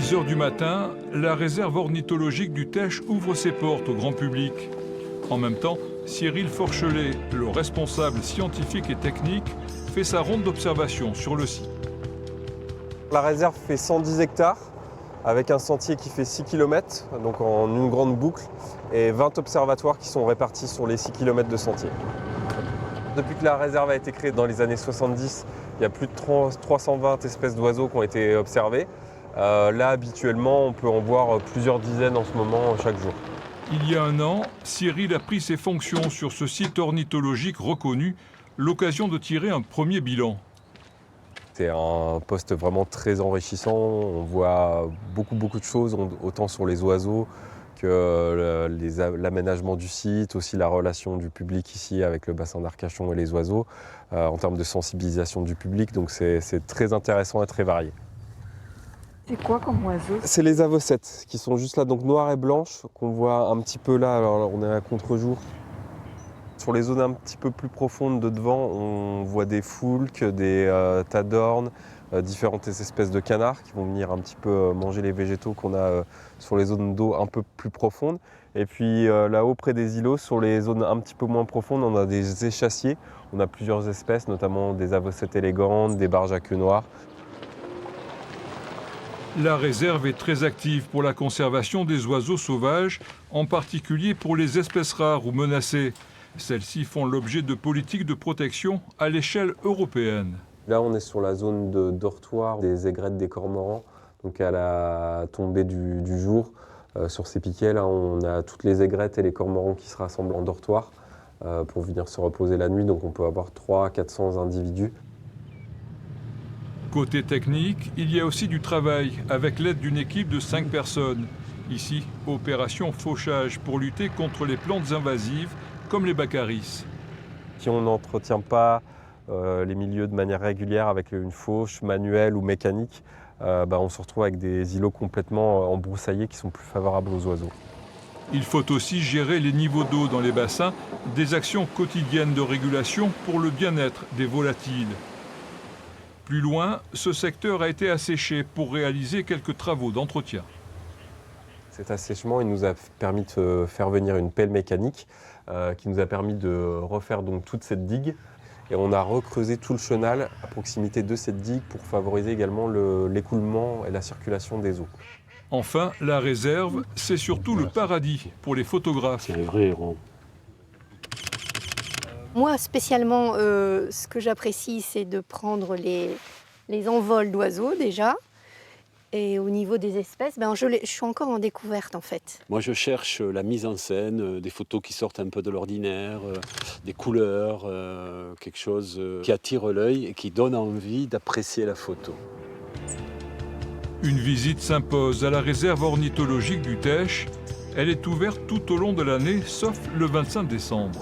6 heures du matin, la réserve ornithologique du Teche ouvre ses portes au grand public. En même temps, Cyril Forchelet, le responsable scientifique et technique, fait sa ronde d'observation sur le site. La réserve fait 110 hectares avec un sentier qui fait 6 km, donc en une grande boucle, et 20 observatoires qui sont répartis sur les 6 km de sentier. Depuis que la réserve a été créée dans les années 70, il y a plus de 320 espèces d'oiseaux qui ont été observées. Là, habituellement, on peut en voir plusieurs dizaines en ce moment, chaque jour. Il y a un an, Cyril a pris ses fonctions sur ce site ornithologique reconnu, l'occasion de tirer un premier bilan. C'est un poste vraiment très enrichissant. On voit beaucoup de choses, autant sur les oiseaux que l'aménagement du site, aussi la relation du public ici avec le bassin d'Arcachon et les oiseaux, en termes de sensibilisation du public. Donc c'est très intéressant et très varié. C'est quoi comme oiseau? C'est les avocettes qui sont juste là, donc noires et blanches, qu'on voit un petit peu là. Alors on est à contre-jour. Sur les zones un petit peu plus profondes de devant, on voit des foulques, des tadornes, différentes espèces de canards qui vont venir un petit peu manger les végétaux qu'on a sur les zones d'eau un peu plus profondes. Et puis là-haut, près des îlots, sur les zones un petit peu moins profondes, on a des échassiers. On a plusieurs espèces, notamment des avocettes élégantes, des barges à queue noire. La réserve est très active pour la conservation des oiseaux sauvages, en particulier pour les espèces rares ou menacées. Celles-ci font l'objet de politiques de protection à l'échelle européenne. Là, on est sur la zone de dortoir des aigrettes des cormorans, donc à la tombée du jour. Sur ces piquets, là, on a toutes les aigrettes et les cormorans qui se rassemblent en dortoir pour venir se reposer la nuit. Donc on peut avoir 300 à 400 individus. Côté technique, il y a aussi du travail avec l'aide d'une équipe de 5 personnes. Ici, opération fauchage pour lutter contre les plantes invasives comme les baccaris. Si on n'entretient pas les milieux de manière régulière avec une fauche manuelle ou mécanique, on se retrouve avec des îlots complètement embroussaillés qui sont plus favorables aux oiseaux. Il faut aussi gérer les niveaux d'eau dans les bassins, des actions quotidiennes de régulation pour le bien-être des volatiles. Plus loin, ce secteur a été asséché pour réaliser quelques travaux d'entretien. Cet assèchement il nous a permis de faire venir une pelle mécanique qui nous a permis de refaire donc toute cette digue. Et on a recreusé tout le chenal à proximité de cette digue pour favoriser également l'écoulement et la circulation des eaux. Enfin, la réserve, c'est surtout le paradis pour les photographes. C'est un vrai héros. Moi, spécialement, ce que j'apprécie, c'est de prendre les envols d'oiseaux déjà. Et au niveau des espèces, je suis encore en découverte en fait. Moi je cherche la mise en scène, des photos qui sortent un peu de l'ordinaire, des couleurs, quelque chose qui attire l'œil et qui donne envie d'apprécier la photo. Une visite s'impose à la réserve ornithologique du Teche. Elle est ouverte tout au long de l'année, sauf le 25 décembre.